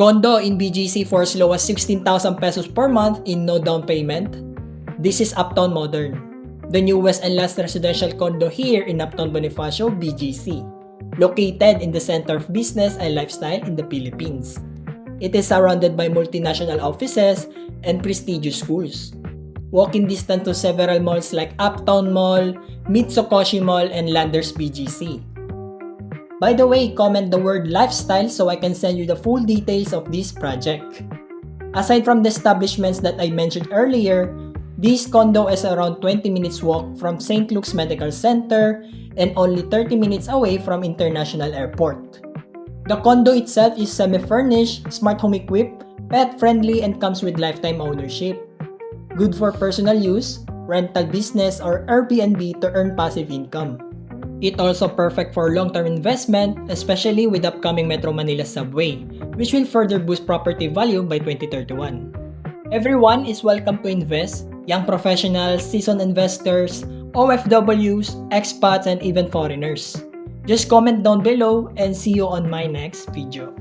Condo in BGC for as low as 16,000 pesos per month in no down payment. This is Uptown Modern, the newest and last residential condo here in Uptown Bonifacio, BGC, located in the center of business and lifestyle in the Philippines. It is surrounded by multinational offices and prestigious schools. Walking distance to several malls like Uptown Mall, Mitsukoshi Mall, and Landers BGC. By the way, comment the word lifestyle so I can send you the full details of this project. Aside from the establishments that I mentioned earlier, this condo is around 20 minutes walk from St. Luke's Medical Center and only 30 minutes away from International Airport. The condo itself is semi-furnished, smart home equipped, pet-friendly, and comes with lifetime ownership. Good for personal use, rental business, or Airbnb to earn passive income. It also perfect for long-term investment, especially with upcoming Metro Manila subway, which will further boost property value by 2031. Everyone is welcome to invest, young professionals, seasoned investors, OFWs, expats, and even foreigners. Just comment down below and see you on my next video.